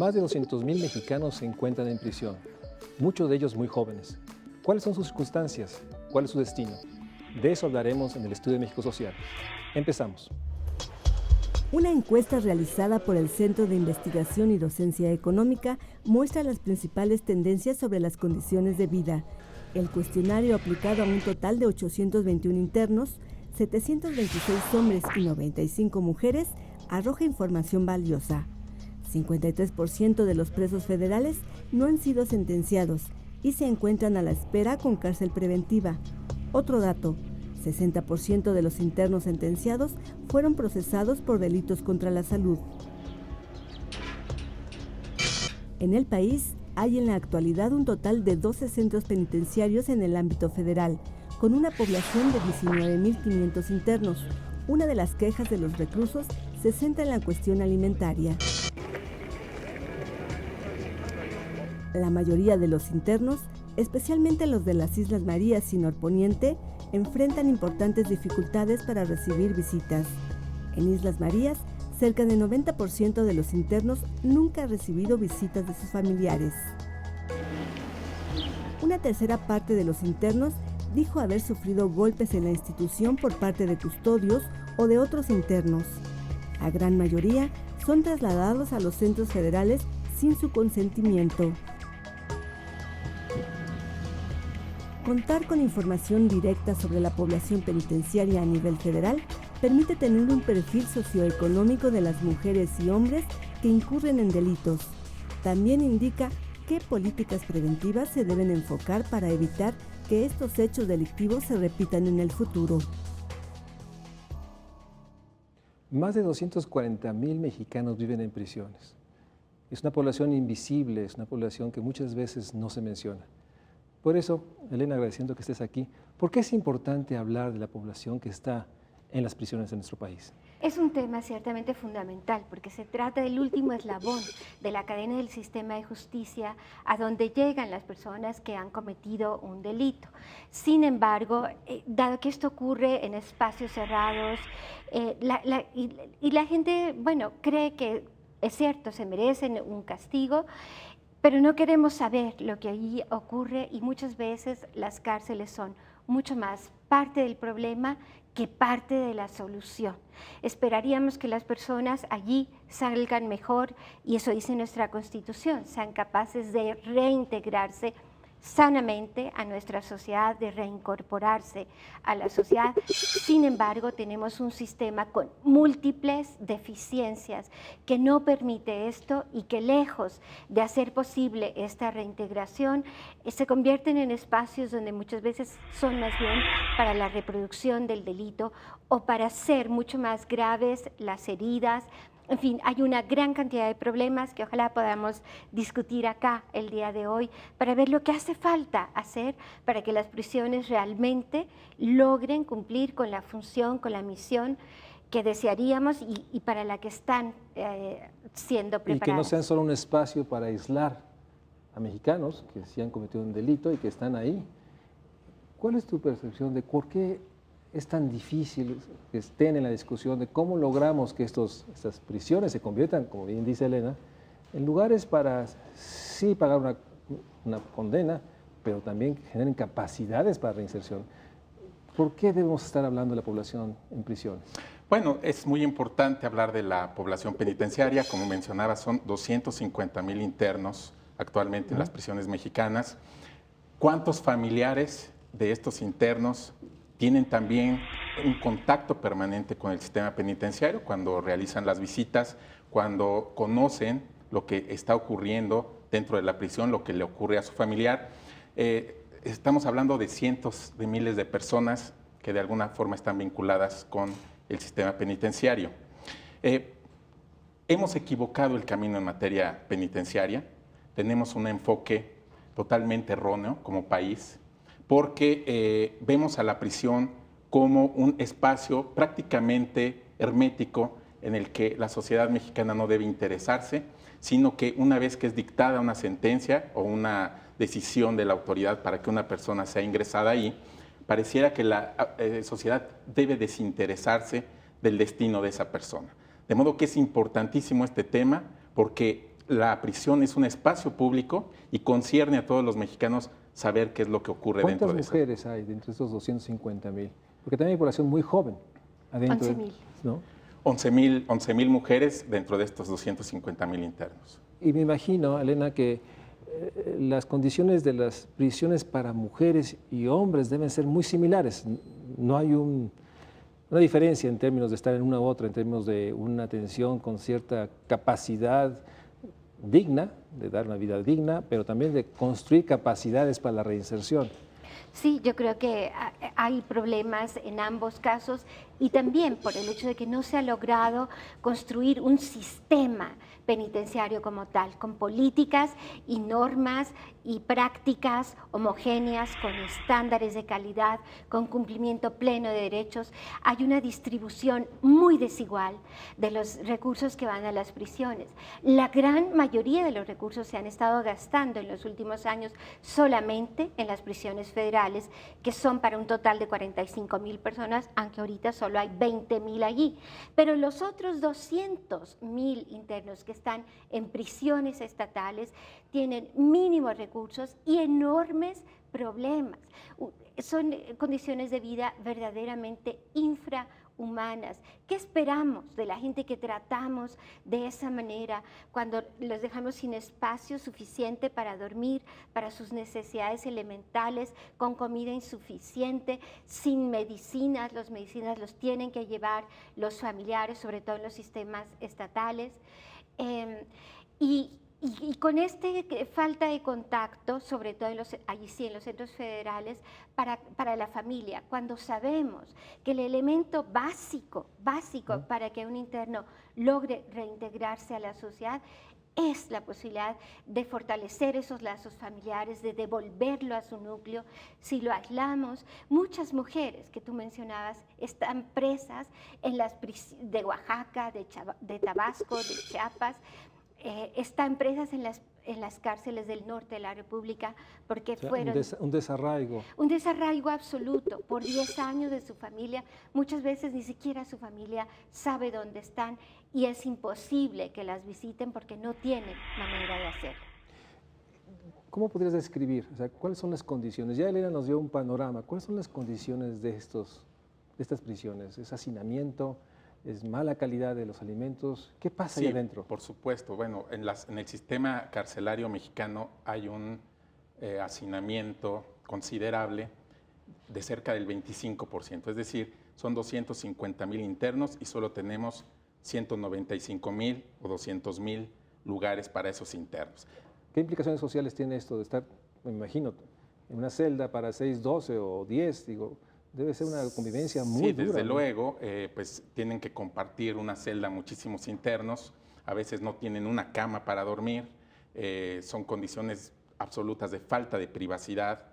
Más de 200.000 mexicanos se encuentran en prisión, muchos de ellos muy jóvenes. ¿Cuáles son sus circunstancias? ¿Cuál es su destino? De eso hablaremos en el Estudio de México Social. Empezamos. Una encuesta realizada por el Centro de Investigación y Docencia Económica muestra las principales tendencias sobre las condiciones de vida. El cuestionario, aplicado a un total de 821 internos, 726 hombres y 95 mujeres, arroja información valiosa. 53% de los presos federales no han sido sentenciados y se encuentran a la espera con cárcel preventiva. Otro dato: 60% de los internos sentenciados fueron procesados por delitos contra la salud. En el país hay en la actualidad un total de 12 centros penitenciarios en el ámbito federal, con una población de 19.500 internos. Una de las quejas de los reclusos se centra en la cuestión alimentaria. La mayoría de los internos, especialmente los de las Islas Marías y Norponiente, enfrentan importantes dificultades para recibir visitas. En Islas Marías, cerca del 90% de los internos nunca ha recibido visitas de sus familiares. Una tercera parte de los internos dijo haber sufrido golpes en la institución por parte de custodios o de otros internos. La gran mayoría son trasladados a los centros federales sin su consentimiento. Contar con información directa sobre la población penitenciaria a nivel federal permite tener un perfil socioeconómico de las mujeres y hombres que incurren en delitos. También indica qué políticas preventivas se deben enfocar para evitar que estos hechos delictivos se repitan en el futuro. Más de 240.000 mexicanos viven en prisiones. Es una población invisible, es una población que muchas veces no se menciona. Por eso, Elena, agradeciendo que estés aquí, ¿por qué es importante hablar de la población que está en las prisiones de nuestro país? Es un tema ciertamente fundamental porque se trata del último eslabón de la cadena del sistema de justicia a donde llegan las personas que han cometido un delito. Sin embargo, dado que esto ocurre en espacios cerrados y la gente, bueno, cree que es cierto, se merecen un castigo, pero no queremos saber lo que allí ocurre y muchas veces las cárceles son mucho más parte del problema que parte de la solución. Esperaríamos que las personas allí salgan mejor y eso dice nuestra Constitución, sean capaces de reintegrarse sanamente a nuestra sociedad, de reincorporarse a la sociedad. Sin embargo, tenemos un sistema con múltiples deficiencias que no permite esto y que lejos de hacer posible esta reintegración, se convierten en espacios donde muchas veces son más bien para la reproducción del delito o para hacer mucho más graves las heridas. En fin, hay una gran cantidad de problemas que ojalá podamos discutir acá el día de hoy para ver lo que hace falta hacer para que las prisiones realmente logren cumplir con la función, con la misión que desearíamos y para la que están siendo preparadas. Y que no sean solo un espacio para aislar a mexicanos que sí han cometido un delito y que están ahí. ¿Cuál es tu percepción de por qué es tan difícil que estén en la discusión de cómo logramos que estas prisiones se conviertan, como bien dice Elena, en lugares para sí pagar una condena, pero también que generen capacidades para reinserción? ¿Por qué debemos estar hablando de la población en prisiones? Bueno, es muy importante hablar de la población penitenciaria. Como mencionaba, son 250.000 internos actualmente en las prisiones mexicanas. ¿Cuántos familiares de estos internos tienen también un contacto permanente con el sistema penitenciario cuando realizan las visitas, cuando conocen lo que está ocurriendo dentro de la prisión, lo que le ocurre a su familiar? Estamos hablando de cientos de miles de personas que de alguna forma están vinculadas con el sistema penitenciario. Hemos equivocado el camino en materia penitenciaria, tenemos un enfoque totalmente erróneo como país, porque vemos a la prisión como un espacio prácticamente hermético en el que la sociedad mexicana no debe interesarse, sino que una vez que es dictada una sentencia o una decisión de la autoridad para que una persona sea ingresada ahí, pareciera que la sociedad debe desinteresarse del destino de esa persona. De modo que es importantísimo este tema porque la prisión es un espacio público y concierne a todos los mexicanos saber qué es lo que ocurre dentro de ¿Cuántas eso. mujeres hay dentro de estos 250,000? Porque también hay población muy joven adentro. 11,000. ¿No? 11,000 mujeres dentro de estos 250,000 internos. Y me imagino, Elena, que las condiciones de las prisiones para mujeres y hombres deben ser muy similares. No hay una diferencia en términos de estar en una u otra, en términos de una atención con cierta capacidad digna, de dar una vida digna, pero también de construir capacidades para la reinserción. Sí, yo creo que hay problemas en ambos casos y también por el hecho de que no se ha logrado construir un sistema penitenciario como tal, con políticas y normas y prácticas homogéneas, con estándares de calidad, con cumplimiento pleno de derechos. Hay una distribución muy desigual de los recursos que van a las prisiones. La gran mayoría de los recursos se han estado gastando en los últimos años solamente en las prisiones federales, que son para un total de 45,000 personas, aunque ahorita solo hay 20,000 allí. Pero los otros 200,000 internos que están en prisiones estatales tienen mínimos recursos y enormes problemas. Son condiciones de vida verdaderamente infrahumanas. ¿Qué esperamos de la gente que tratamos de esa manera cuando los dejamos sin espacio suficiente para dormir, para sus necesidades elementales, con comida insuficiente, sin medicinas? Las medicinas los tienen que llevar los familiares, sobre todo en los sistemas estatales. Y con falta de contacto, sobre todo allí sí, en los centros federales, para la familia, cuando sabemos que el elemento básico para que un interno logre reintegrarse a la sociedad es la posibilidad de fortalecer esos lazos familiares, de devolverlo a su núcleo. Si lo aislamos, muchas mujeres que tú mencionabas están presas en las de Oaxaca, de Tabasco, de Chiapas, están presas en las cárceles del norte de la República porque fueron... Un desarraigo. Un desarraigo absoluto, por 10 años de su familia. Muchas veces ni siquiera su familia sabe dónde están y es imposible que las visiten porque no tienen manera de hacerlo. ¿Cómo podrías describir? O sea, ¿cuáles son las condiciones? Ya Elena nos dio un panorama. ¿Cuáles son las condiciones de estas prisiones? ¿Es hacinamiento? ¿Es mala calidad de los alimentos? ¿Qué pasa ahí adentro? Por supuesto. Bueno, en el sistema carcelario mexicano hay un hacinamiento considerable de cerca del 25%. Es decir, son 250,000 internos y solo tenemos 195,000 o 200,000 lugares para esos internos. ¿Qué implicaciones sociales tiene esto de estar, me imagino, en una celda para 6, 12 o 10? Digo, debe ser una convivencia muy dura. Sí, desde luego, pues tienen que compartir una celda muchísimos internos, a veces no tienen una cama para dormir, son condiciones absolutas de falta de privacidad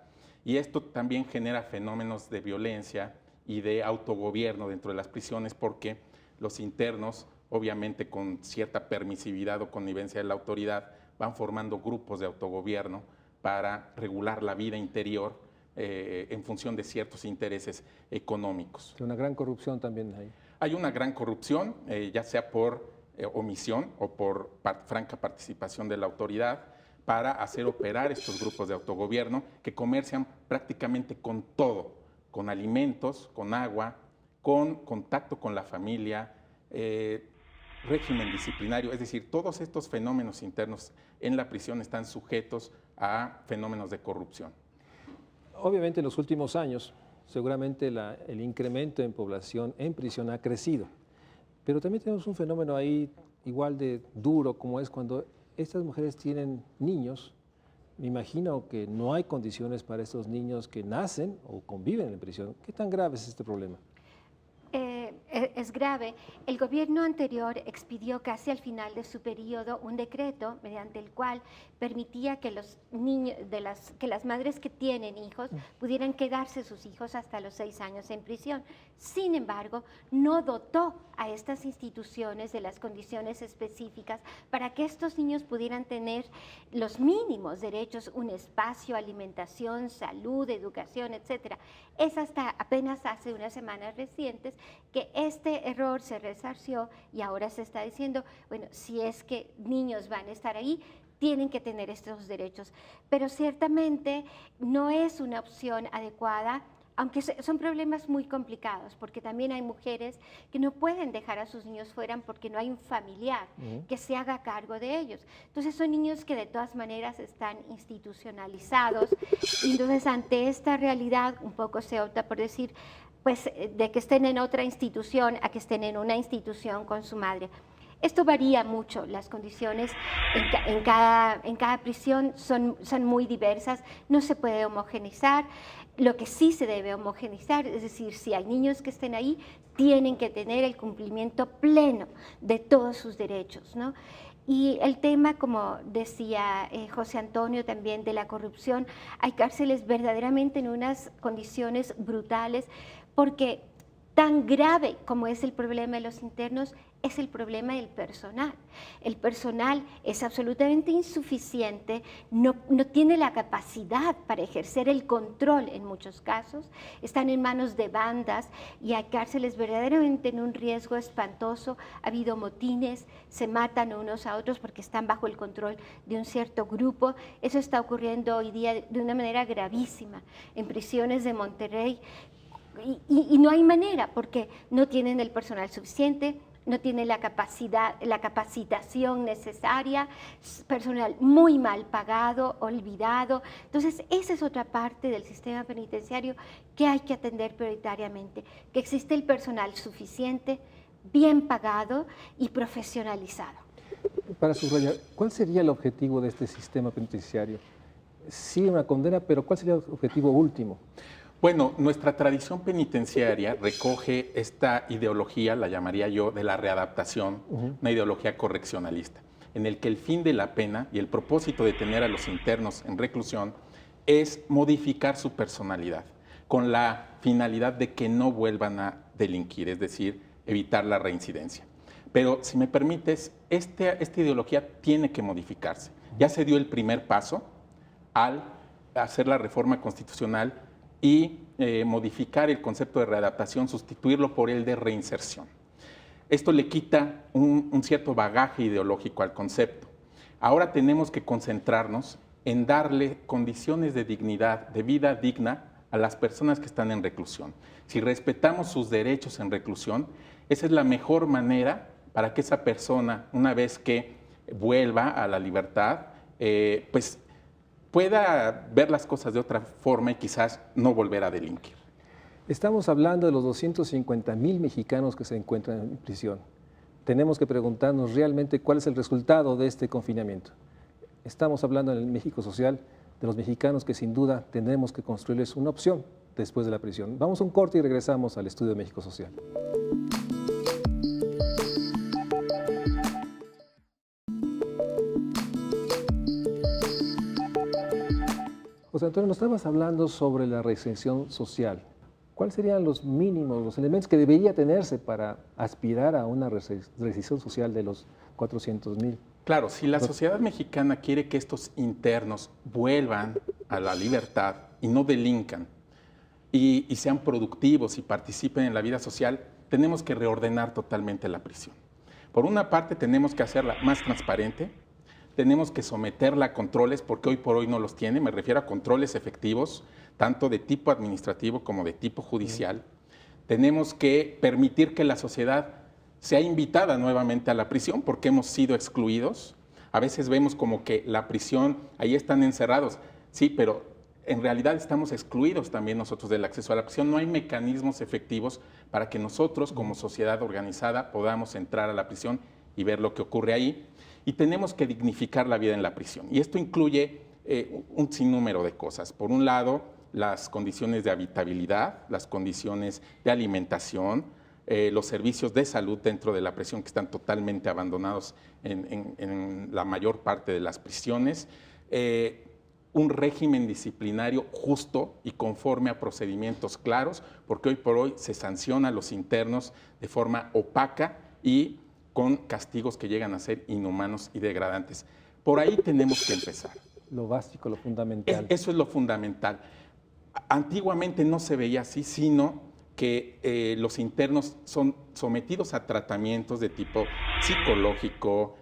y esto también genera fenómenos de violencia y de autogobierno dentro de las prisiones porque los internos, obviamente con cierta permisividad o connivencia de la autoridad, van formando grupos de autogobierno para regular la vida interior en función de ciertos intereses económicos. Una gran corrupción también ahí. Hay una gran corrupción, ya sea por omisión o por franca participación de la autoridad, para hacer operar estos grupos de autogobierno que comercian prácticamente con todo, con alimentos, con agua, con contacto con la familia, régimen disciplinario, es decir, todos estos fenómenos internos en la prisión están sujetos a fenómenos de corrupción. Obviamente en los últimos años, seguramente el incremento en población en prisión ha crecido, pero también tenemos un fenómeno ahí igual de duro como es cuando estas mujeres tienen niños. Me imagino que no hay condiciones para estos niños que nacen o conviven en prisión. ¿Qué tan grave es este problema? Es grave. El gobierno anterior expidió casi al final de su periodo un decreto mediante el cual permitía que los niños, que las madres que tienen hijos pudieran quedarse sus hijos hasta los 6 años en prisión. Sin embargo, no dotó a estas instituciones de las condiciones específicas para que estos niños pudieran tener los mínimos derechos, un espacio, alimentación, salud, educación, etc. Es hasta apenas hace unas semanas recientes que este error se resarció y ahora se está diciendo, bueno, si es que niños van a estar ahí, tienen que tener estos derechos. Pero ciertamente no es una opción adecuada, aunque son problemas muy complicados, porque también hay mujeres que no pueden dejar a sus niños fuera porque no hay un familiar que se haga cargo de ellos. Entonces son niños que de todas maneras están institucionalizados, y entonces ante esta realidad un poco se opta por decir, pues de que estén en otra institución a que estén en una institución con su madre. Esto varía mucho, las condiciones en cada prisión son muy diversas, no se puede homogenizar. Lo que sí se debe homogenizar, es decir, si hay niños que estén ahí, tienen que tener el cumplimiento pleno de todos sus derechos, ¿no? Y el tema, como decía José Antonio también, de la corrupción, hay cárceles verdaderamente en unas condiciones brutales, porque tan grave como es el problema de los internos, es el problema del personal. El personal es absolutamente insuficiente, no tiene la capacidad para ejercer el control en muchos casos, están en manos de bandas y hay cárceles verdaderamente en un riesgo espantoso. Ha habido motines, se matan unos a otros porque están bajo el control de un cierto grupo. Eso está ocurriendo hoy día de una manera gravísima en prisiones de Monterrey. Y no hay manera, porque no tienen el personal suficiente, no tienen la capacitación necesaria, personal muy mal pagado, olvidado. Entonces, esa es otra parte del sistema penitenciario que hay que atender prioritariamente, que existe el personal suficiente, bien pagado y profesionalizado. Para subrayar, ¿cuál sería el objetivo de este sistema penitenciario? Sí, una condena, pero ¿cuál sería el objetivo último? Bueno, nuestra tradición penitenciaria recoge esta ideología, la llamaría yo, de la readaptación, una ideología correccionalista, en el que el fin de la pena y el propósito de tener a los internos en reclusión es modificar su personalidad, con la finalidad de que no vuelvan a delinquir, es decir, evitar la reincidencia. Pero, si me permites, esta ideología tiene que modificarse. Ya se dio el primer paso al hacer la reforma constitucional y modificar el concepto de readaptación, sustituirlo por el de reinserción. Esto le quita un cierto bagaje ideológico al concepto. Ahora tenemos que concentrarnos en darle condiciones de dignidad, de vida digna a las personas que están en reclusión. Si respetamos sus derechos en reclusión, esa es la mejor manera para que esa persona, una vez que vuelva a la libertad, pues pueda ver las cosas de otra forma y quizás no volver a delinquir. Estamos hablando de los 250,000 mexicanos que se encuentran en prisión. Tenemos que preguntarnos realmente cuál es el resultado de este confinamiento. Estamos hablando en el México social de los mexicanos que sin duda tendremos que construirles una opción después de la prisión. Vamos a un corte y regresamos al estudio de México Social. José Antonio, nos estabas hablando sobre la reinserción social. ¿Cuáles serían los mínimos, los elementos que debería tenerse para aspirar a una reinserción social de los 400,000? Claro, si la sociedad mexicana quiere que estos internos vuelvan a la libertad y no delincan, y sean productivos y participen en la vida social, tenemos que reordenar totalmente la prisión. Por una parte, tenemos que hacerla más transparente, tenemos que someterla a controles, porque hoy por hoy no los tiene, me refiero a controles efectivos, tanto de tipo administrativo como de tipo judicial. Tenemos que permitir que la sociedad sea invitada nuevamente a la prisión, porque hemos sido excluidos. A veces vemos como que la prisión, ahí están encerrados, sí, pero en realidad estamos excluidos también nosotros del acceso a la prisión. No hay mecanismos efectivos para que nosotros, como sociedad organizada, podamos entrar a la prisión y ver lo que ocurre ahí. Y tenemos que dignificar la vida en la prisión. Y esto incluye un sinnúmero de cosas. Por un lado, las condiciones de habitabilidad, las condiciones de alimentación, los servicios de salud dentro de la prisión que están totalmente abandonados en la mayor parte de las prisiones, un régimen disciplinario justo y conforme a procedimientos claros, porque hoy por hoy se sanciona a los internos de forma opaca y con castigos que llegan a ser inhumanos y degradantes. Por ahí tenemos que empezar. Lo básico, lo fundamental. Eso es lo fundamental. Antiguamente no se veía así, sino que los internos son sometidos a tratamientos de tipo psicológico,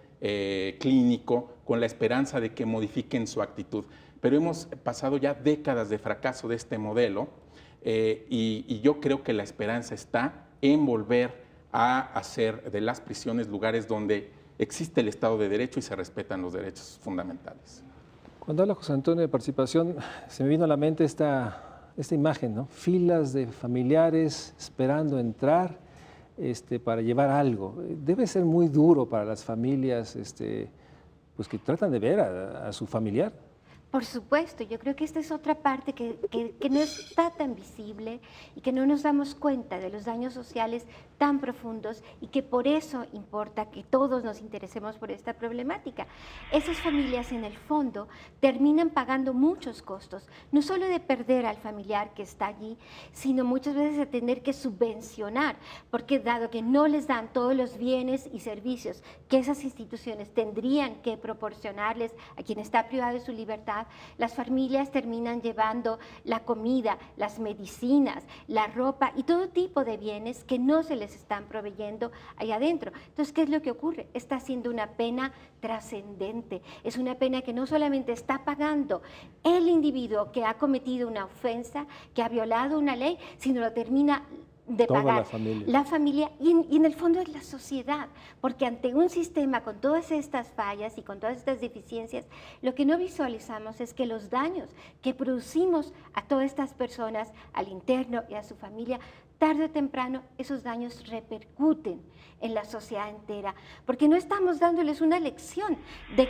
clínico, con la esperanza de que modifiquen su actitud. Pero hemos pasado ya décadas de fracaso de este modelo y yo creo que la esperanza está en volver a hacer de las prisiones lugares donde existe el Estado de Derecho y se respetan los derechos fundamentales. Cuando habla José Antonio de participación, se me vino a la mente esta imagen, ¿no? Filas de familiares esperando entrar para llevar algo. Debe ser muy duro para las familias pues que tratan de ver a su familiar. Por supuesto, yo creo que esta es otra parte que no está tan visible y que no nos damos cuenta de los daños sociales tan profundos y que por eso importa que todos nos interesemos por esta problemática. Esas familias en el fondo terminan pagando muchos costos, no solo de perder al familiar que está allí, sino muchas veces de tener que subvencionar, porque dado que no les dan todos los bienes y servicios que esas instituciones tendrían que proporcionarles a quien está privado de su libertad, las familias terminan llevando la comida, las medicinas, la ropa y todo tipo de bienes que no se les están proveyendo allá adentro. Entonces, ¿qué es lo que ocurre? Está siendo una pena trascendente. Es una pena que no solamente está pagando el individuo que ha cometido una ofensa, que ha violado una ley, sino lo termina de toda pagar la familia y en el fondo es la sociedad, porque ante un sistema con todas estas fallas y con todas estas deficiencias, lo que no visualizamos es que los daños que producimos a todas estas personas, al interno y a su familia, tarde o temprano esos daños repercuten en la sociedad entera, porque no estamos dándoles una lección de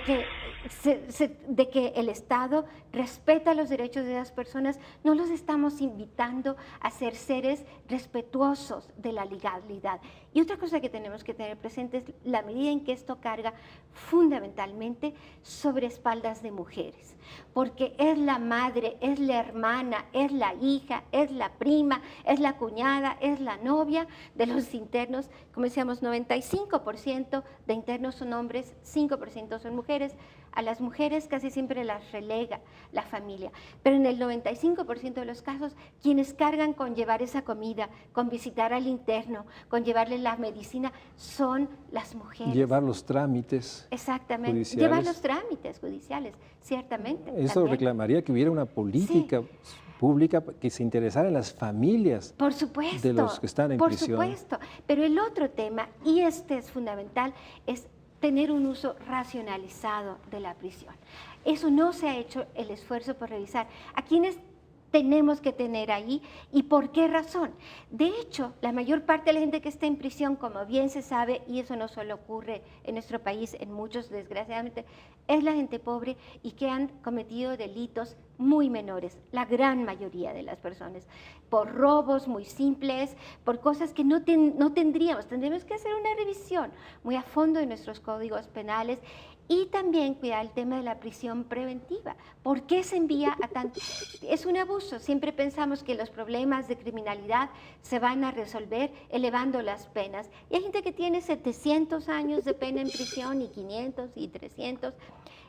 que el Estado respeta los derechos de las personas, no los estamos invitando a ser seres respetuosos de la legalidad. Y otra cosa que tenemos que tener presente es la medida en que esto carga fundamentalmente sobre espaldas de mujeres, porque es la madre, es la hermana, es la hija, es la prima, es la cuñada, es la novia de los internos. Como decíamos, 95% de internos son hombres, 5% son mujeres. A las mujeres casi siempre las relega la familia, pero en el 95% de los casos, quienes cargan con llevar esa comida, con visitar al interno, con llevarle la medicina, son las mujeres. Llevar los trámites. Exactamente, judiciales. llevar los trámites judiciales, ciertamente. Eso también reclamaría que hubiera una política pública que se interesara en las familias por supuesto, de los que están en prisión. Por supuesto, pero el otro tema, y este es fundamental, es tener un uso racionalizado de la prisión. Eso no se ha hecho el esfuerzo por revisar a quienes tenemos que tener ahí y por qué razón. De hecho, la mayor parte de la gente que está en prisión, como bien se sabe, y eso no solo ocurre en nuestro país, en muchos desgraciadamente, es la gente pobre y que han cometido delitos muy menores, la gran mayoría de las personas, por robos muy simples, por cosas que no tendríamos que hacer una revisión muy a fondo de nuestros códigos penales y también cuidar el tema de la prisión preventiva. ¿Por qué se envía a tanto? Es un abuso. Siempre pensamos que los problemas de criminalidad se van a resolver elevando las penas. Y hay gente que tiene 700 años de pena en prisión y 500 y 300.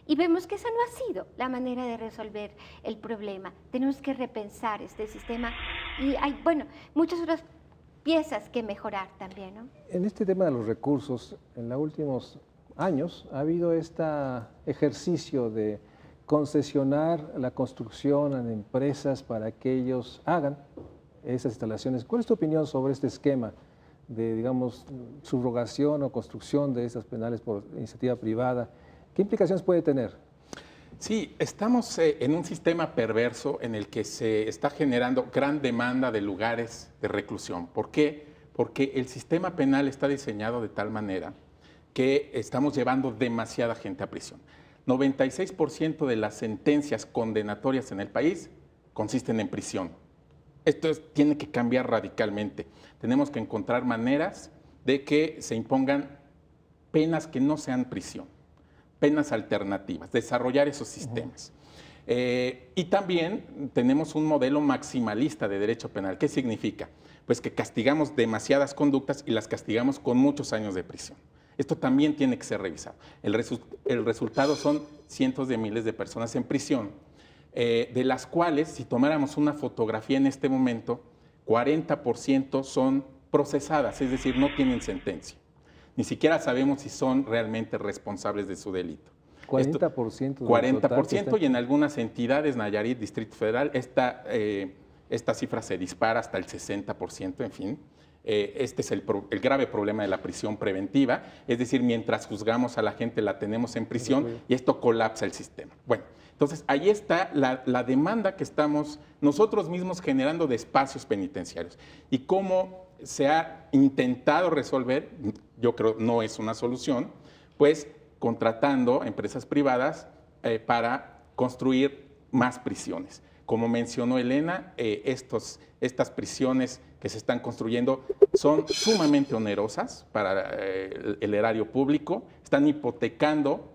Y vemos que esa no ha sido la manera de resolver el problema. Tenemos que repensar este sistema y hay, muchas otras piezas que mejorar también, ¿no? En este tema de los recursos, en los últimos años ha habido este ejercicio de concesionar la construcción a empresas para que ellos hagan esas instalaciones. ¿Cuál es tu opinión sobre este esquema de, digamos, subrogación o construcción de estas penales por iniciativa privada? ¿Qué implicaciones puede tener? Sí, estamos en un sistema perverso en el que se está generando gran demanda de lugares de reclusión. ¿Por qué? Porque el sistema penal está diseñado de tal manera que estamos llevando demasiada gente a prisión. 96% de las sentencias condenatorias en el país consisten en prisión. Esto tiene que cambiar radicalmente. Tenemos que encontrar maneras de que se impongan penas que no sean prisión, penas alternativas, desarrollar esos sistemas. Y también tenemos un modelo maximalista de derecho penal. ¿Qué significa? Pues que castigamos demasiadas conductas y las castigamos con muchos años de prisión. Esto también tiene que ser revisado. El resultado son cientos de miles de personas en prisión, de las cuales, si tomáramos una fotografía en este momento, 40% son procesadas, es decir, no tienen sentencia. Ni siquiera sabemos si son realmente responsables de su delito. 40%. 40% y en algunas entidades, Nayarit, Distrito Federal, esta cifra se dispara hasta el 60%, en fin. Este es el grave problema de la prisión preventiva, es decir, mientras juzgamos a la gente la tenemos en prisión y esto colapsa el sistema. Bueno, entonces ahí está la demanda que estamos nosotros mismos generando de espacios penitenciarios. Y cómo se ha intentado resolver, yo creo no es una solución, pues contratando a empresas privadas para construir más prisiones. Como mencionó Elena, estas prisiones que se están construyendo son sumamente onerosas para el erario público, están hipotecando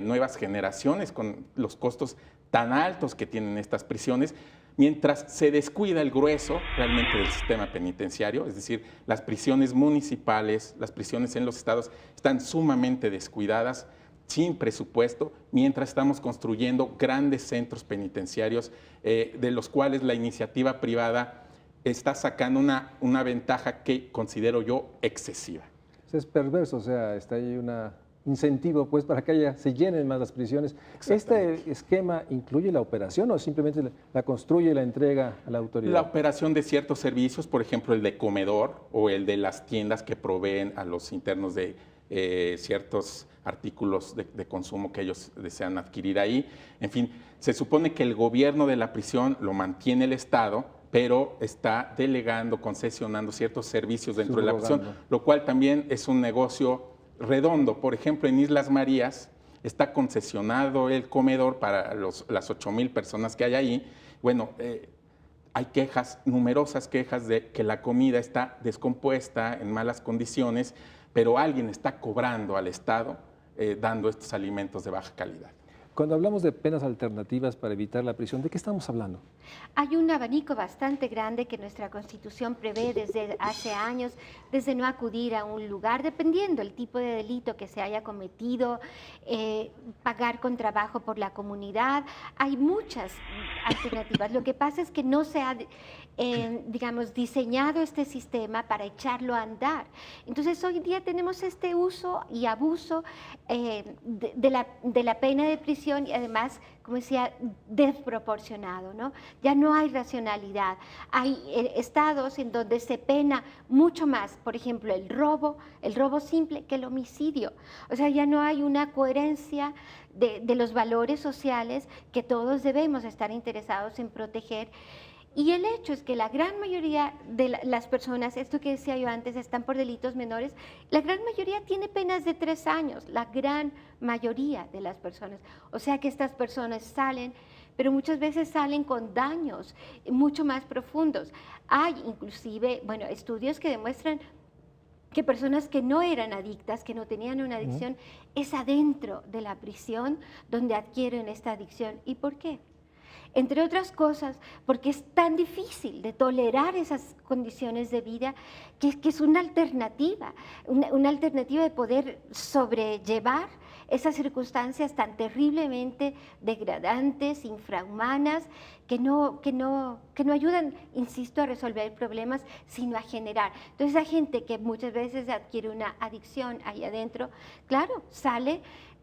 nuevas generaciones con los costos tan altos que tienen estas prisiones, mientras se descuida el grueso realmente del sistema penitenciario, es decir, las prisiones municipales, las prisiones en los estados están sumamente descuidadas, sin presupuesto, mientras estamos construyendo grandes centros penitenciarios de los cuales la iniciativa privada está sacando una ventaja que considero yo excesiva. Es perverso, o sea, está ahí un incentivo pues para que se llenen más las prisiones. ¿Este esquema incluye la operación o simplemente la construye y la entrega a la autoridad? La operación de ciertos servicios, por ejemplo, el de comedor o el de las tiendas que proveen a los internos de ciertos artículos de consumo que ellos desean adquirir ahí. En fin, se supone que el gobierno de la prisión lo mantiene el Estado, pero está delegando, concesionando ciertos servicios dentro de la prisión, lo cual también es un negocio redondo. Por ejemplo, en Islas Marías está concesionado el comedor para las 8,000 personas que hay ahí. Bueno, hay quejas, numerosas quejas de que la comida está descompuesta, en malas condiciones, pero alguien está cobrando al Estado dando estos alimentos de baja calidad. Cuando hablamos de penas alternativas para evitar la prisión, ¿de qué estamos hablando? Hay un abanico bastante grande que nuestra Constitución prevé desde hace años, desde no acudir a un lugar, dependiendo del tipo de delito que se haya cometido, pagar con trabajo por la comunidad. Hay muchas alternativas. Lo que pasa es que no se ha, digamos, diseñado este sistema para echarlo a andar. Entonces, hoy día tenemos este uso y abuso de la pena de prisión y además, como decía, desproporcionado, ¿no? Ya no hay racionalidad. Hay estados en donde se pena mucho más, por ejemplo, el robo simple que el homicidio. O sea, ya no hay una coherencia de los valores sociales que todos debemos estar interesados en proteger. Y el hecho es que la gran mayoría de las personas, esto que decía yo antes, están por delitos menores, la gran mayoría tiene penas de 3 años, la gran mayoría de las personas. O sea que estas personas salen, pero muchas veces salen con daños mucho más profundos. Hay inclusive, bueno, estudios que demuestran que personas que no eran adictas, que no tenían una adicción, es adentro de la prisión donde adquieren esta adicción. ¿Y por qué? Entre otras cosas, porque es tan difícil de tolerar esas condiciones de vida que es una alternativa de poder sobrellevar esas circunstancias tan terriblemente degradantes, infrahumanas, que no ayudan, insisto, a resolver problemas, sino a generar. Entonces, esa gente que muchas veces adquiere una adicción ahí adentro, claro, sale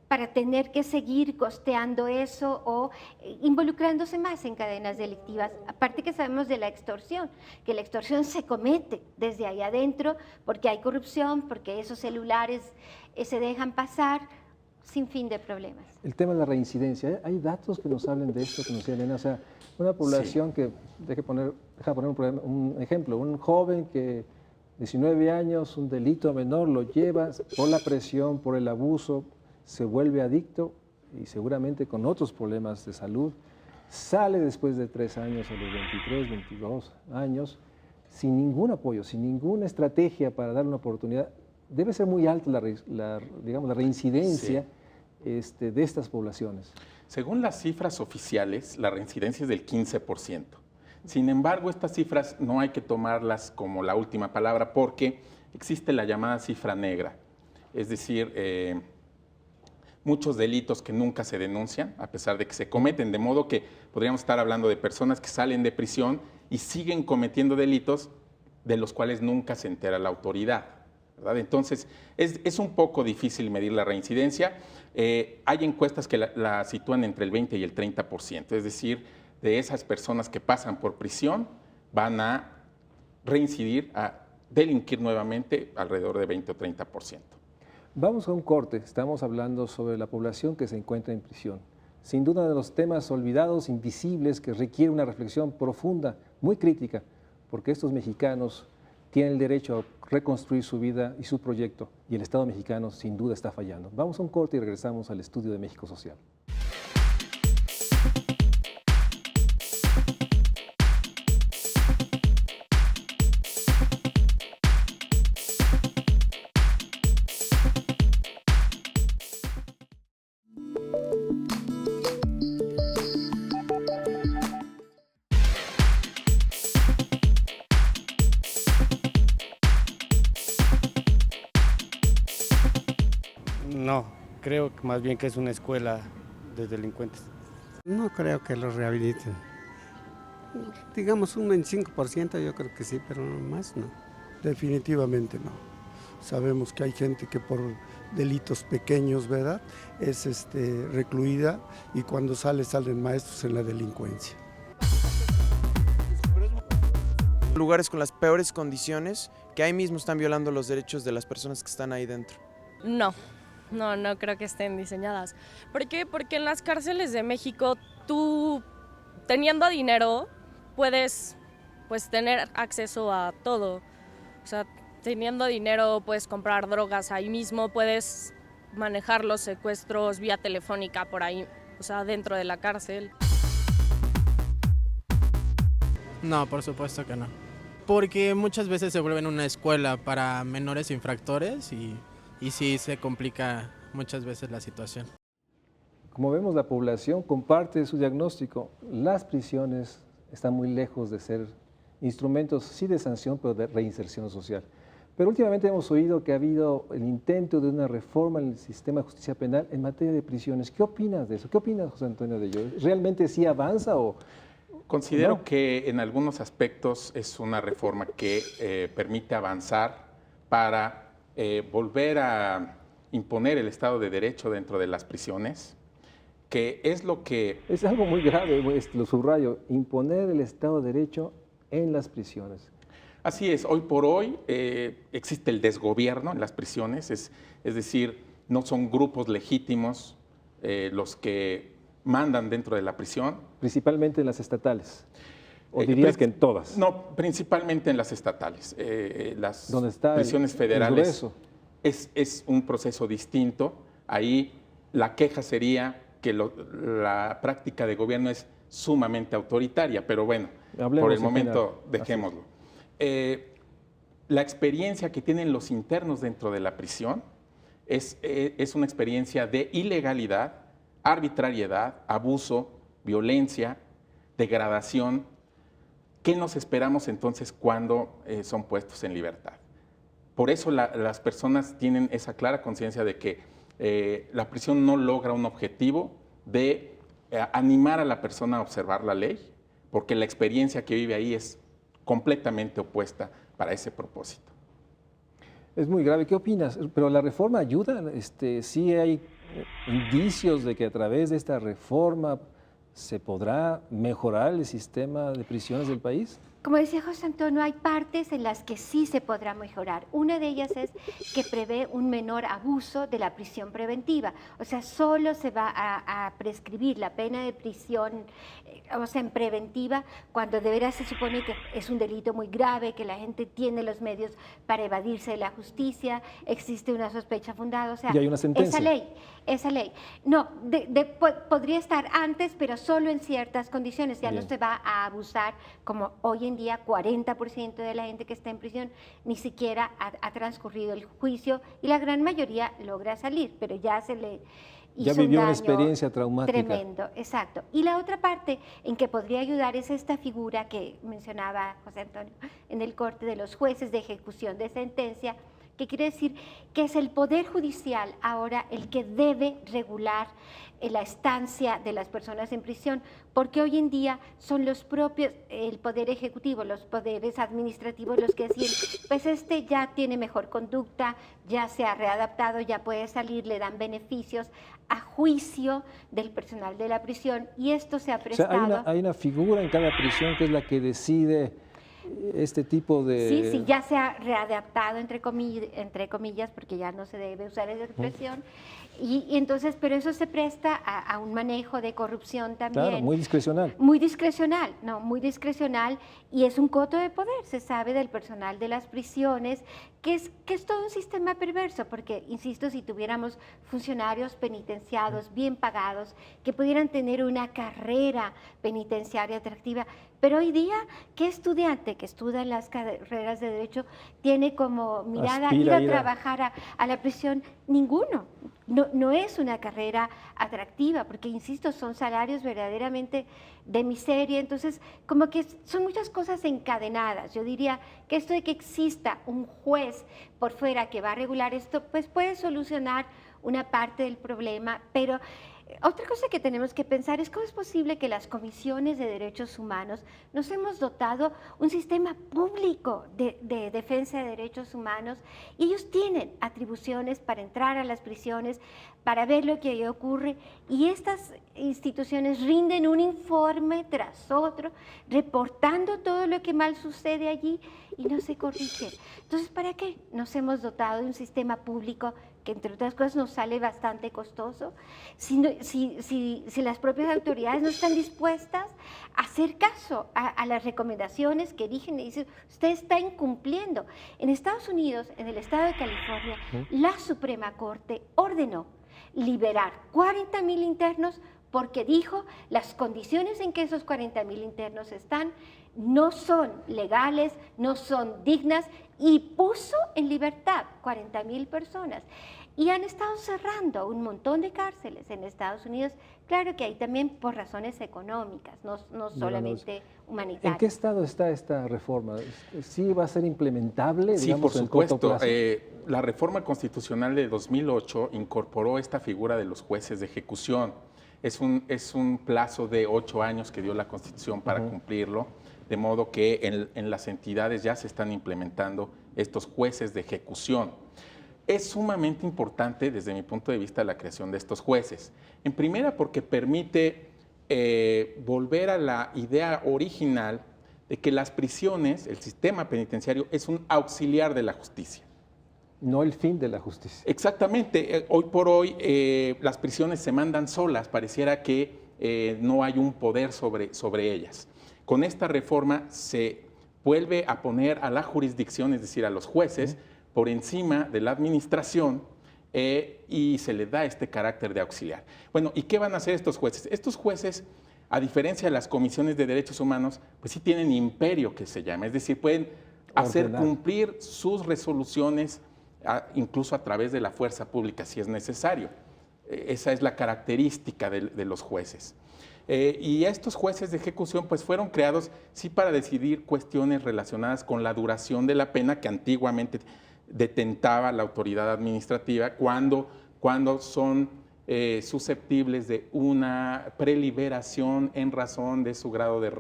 para tener que seguir costeando eso o involucrándose más en cadenas delictivas. Aparte que sabemos de la extorsión, que la extorsión se comete desde ahí adentro porque hay corrupción, porque esos celulares se dejan pasar, sin fin de problemas. El tema de la reincidencia, ¿hay datos que nos hablen de esto, que nos dice Elena? O sea, una población que, deja poner un ejemplo, un joven que 19 años, un delito menor, lo lleva por la presión, por el abuso, se vuelve adicto y seguramente con otros problemas de salud, sale después de 3 años a los 23, 22 años, sin ningún apoyo, sin ninguna estrategia para dar una oportunidad. Debe ser muy alta la reincidencia de estas poblaciones. Según las cifras oficiales, la reincidencia es del 15%. Sin embargo, estas cifras no hay que tomarlas como la última palabra porque existe la llamada cifra negra, es decir, muchos delitos que nunca se denuncian, a pesar de que se cometen, de modo que podríamos estar hablando de personas que salen de prisión y siguen cometiendo delitos de los cuales nunca se entera la autoridad, ¿verdad? Entonces, es un poco difícil medir la reincidencia. Hay encuestas que la sitúan entre el 20 y el 30%, es decir, de esas personas que pasan por prisión van a reincidir, a delinquir nuevamente alrededor de 20 o 30%. Vamos a un corte. Estamos hablando sobre la población que se encuentra en prisión. Sin duda uno de los temas olvidados, invisibles, que requiere una reflexión profunda, muy crítica, porque estos mexicanos tienen el derecho a reconstruir su vida y su proyecto, y el Estado mexicano sin duda está fallando. Vamos a un corte y regresamos al estudio de México Social. No, creo que más bien que es una escuela de delincuentes. No creo que lo rehabiliten. Digamos un 25% yo creo que sí, pero más no. Definitivamente no. Sabemos que hay gente que por delitos pequeños, ¿verdad?, es recluida y cuando salen maestros en la delincuencia. Lugares con las peores condiciones que ahí mismo están violando los derechos de las personas que están ahí dentro. No creo que estén diseñadas. ¿Por qué? Porque en las cárceles de México tú, teniendo dinero, puedes tener acceso a todo. O sea, teniendo dinero puedes comprar drogas ahí mismo, puedes manejar los secuestros vía telefónica por ahí, o sea, dentro de la cárcel. No, por supuesto que no. Porque muchas veces se vuelven una escuela para menores infractores y sí se complica muchas veces la situación. Como vemos, la población comparte su diagnóstico. Las prisiones están muy lejos de ser instrumentos, sí de sanción, pero de reinserción social. Pero últimamente hemos oído que ha habido el intento de una reforma en el sistema de justicia penal en materia de prisiones. ¿Qué opinas de eso? ¿Qué opinas, José Antonio, de ello? ¿Realmente sí avanza o...? Considero no? que en algunos aspectos es una reforma que permite avanzar para volver a imponer el Estado de Derecho dentro de las prisiones, que es lo que... Es algo muy grave, lo subrayo, imponer el Estado de Derecho en las prisiones. Así es, hoy por hoy existe el desgobierno en las prisiones, es decir, no son grupos legítimos los que mandan dentro de la prisión. Principalmente en las estatales, o dirías que en todas. No, principalmente en las estatales. Las ¿Dónde está prisiones el federales grueso? Es un proceso distinto. Ahí la queja sería que la práctica de gobierno es sumamente autoritaria, pero bueno, Hablemos por el en momento general. dejémoslo. La experiencia que tienen los internos dentro de la prisión es una experiencia de ilegalidad, arbitrariedad, abuso, violencia, degradación. ¿Qué nos esperamos entonces cuando son puestos en libertad? Por eso las personas tienen esa clara conciencia de que la prisión no logra un objetivo de animar a la persona a observar la ley, porque la experiencia que vive ahí es completamente opuesta para ese propósito. Es muy grave. ¿Qué opinas? ¿Pero la reforma ayuda? ¿Sí hay indicios de que a través de esta reforma se podrá mejorar el sistema de prisiones del país? Como decía José Antonio, hay partes en las que sí se podrá mejorar. Una de ellas es que prevé un menor abuso de la prisión preventiva. O sea, solo se va a prescribir la pena de prisión, o sea, en preventiva, cuando de veras se supone que es un delito muy grave, que la gente tiene los medios para evadirse de la justicia, existe una sospecha fundada. O sea, y hay una sentencia. Esa ley. No, podría estar antes, pero solo en ciertas condiciones. Ya Bien. no se va a abusar como hoy en día 40% de la gente que está en prisión ni siquiera ha transcurrido el juicio y la gran mayoría logra salir, pero ya se le hizo Ya vivió un una daño experiencia traumática. tremendo, exacto. Y la otra parte en que podría ayudar es esta figura que mencionaba José Antonio en el corte de los jueces de ejecución de sentencia, que quiere decir que es el Poder Judicial ahora el que debe regular la estancia de las personas en prisión, porque hoy en día son los propios, el Poder Ejecutivo, los poderes administrativos los que deciden, pues este ya tiene mejor conducta, ya se ha readaptado, ya puede salir, le dan beneficios a juicio del personal de la prisión, y esto se ha prestado. O sea, hay una figura en cada prisión que es la que decide este tipo de... Sí, ya se ha readaptado, entre comillas, porque ya no se debe usar esa expresión. Y entonces, pero eso se presta a un manejo de corrupción también. Claro, muy discrecional. Muy discrecional, muy discrecional, y es un coto de poder, se sabe del personal de las prisiones, que es todo un sistema perverso, porque, insisto, si tuviéramos funcionarios penitenciados bien pagados, que pudieran tener una carrera penitenciaria atractiva, pero hoy día, ¿qué estudiante que estudia en las carreras de Derecho tiene como mirada ir a trabajar a la prisión? Ninguno. No es una carrera atractiva, porque, insisto, son salarios verdaderamente de miseria. Entonces, como que son muchas cosas encadenadas. Yo diría que esto de que exista un juez por fuera que va a regular esto, pues puede solucionar una parte del problema, pero otra cosa que tenemos que pensar es cómo es posible que las comisiones de derechos humanos nos hemos dotado un sistema público de defensa de derechos humanos, y ellos tienen atribuciones para entrar a las prisiones, para ver lo que ahí ocurre, y estas instituciones rinden un informe tras otro, reportando todo lo que mal sucede allí y no se corrige. Entonces, ¿para qué nos hemos dotado de un sistema público que, entre otras cosas, nos sale bastante costoso, si las propias autoridades no están dispuestas a hacer caso a las recomendaciones que eligen y dicen, usted está incumpliendo? En Estados Unidos, en el estado de California, la Suprema Corte ordenó liberar 40,000 internos porque dijo las condiciones en que esos 40,000 internos están no son legales, no son dignas, y puso en libertad 40,000 personas. Y han estado cerrando un montón de cárceles en Estados Unidos, claro que hay también por razones económicas, no solamente humanitarias. ¿En qué estado está esta reforma? ¿Sí va a ser implementable? Sí, digamos, por supuesto. La reforma constitucional de 2008 incorporó esta figura de los jueces de ejecución. Es un plazo de 8 años que dio la Constitución para cumplirlo, de modo que en las entidades ya se están implementando estos jueces de ejecución. Es sumamente importante, desde mi punto de vista, la creación de estos jueces. En primera, porque permite volver a la idea original de que las prisiones, el sistema penitenciario, es un auxiliar de la justicia. No el fin de la justicia. Exactamente. Hoy por hoy las prisiones se mandan solas, pareciera que no hay un poder sobre ellas. Con esta reforma se vuelve a poner a la jurisdicción, es decir, a los jueces, por encima de la administración, y se le da este carácter de auxiliar. Bueno, ¿y qué van a hacer estos jueces? Estos jueces, a diferencia de las comisiones de derechos humanos, pues sí tienen imperio, que se llama, es decir, pueden hacer cumplir sus resoluciones incluso a través de la fuerza pública, si es necesario. Esa es la característica de los jueces. Y estos jueces de ejecución pues fueron creados sí para decidir cuestiones relacionadas con la duración de la pena que antiguamente detentaba la autoridad administrativa cuando son susceptibles de una preliberación en razón de su grado de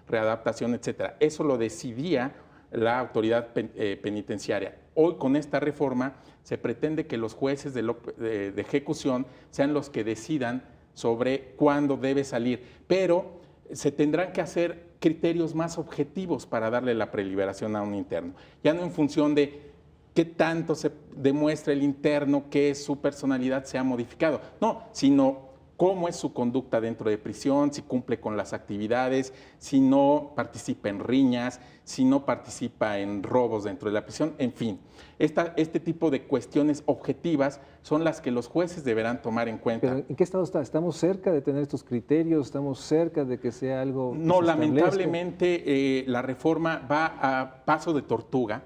readaptación, etc. Eso lo decidía la autoridad penitenciaria. Hoy, con esta reforma, se pretende que los jueces de ejecución sean los que decidan sobre cuándo debe salir, pero se tendrán que hacer criterios más objetivos para darle la preliberación a un interno, ya no en función de qué tanto se demuestra el interno que su personalidad se ha modificado, no, sino cómo es su conducta dentro de prisión, si cumple con las actividades, si no participa en riñas, si no participa en robos dentro de la prisión, en fin. Este tipo de cuestiones objetivas son las que los jueces deberán tomar en cuenta. ¿Pero en qué estado está? ¿Estamos cerca de tener estos criterios? ¿Estamos cerca de que sea algo que No, se lamentablemente la reforma va a paso de tortuga,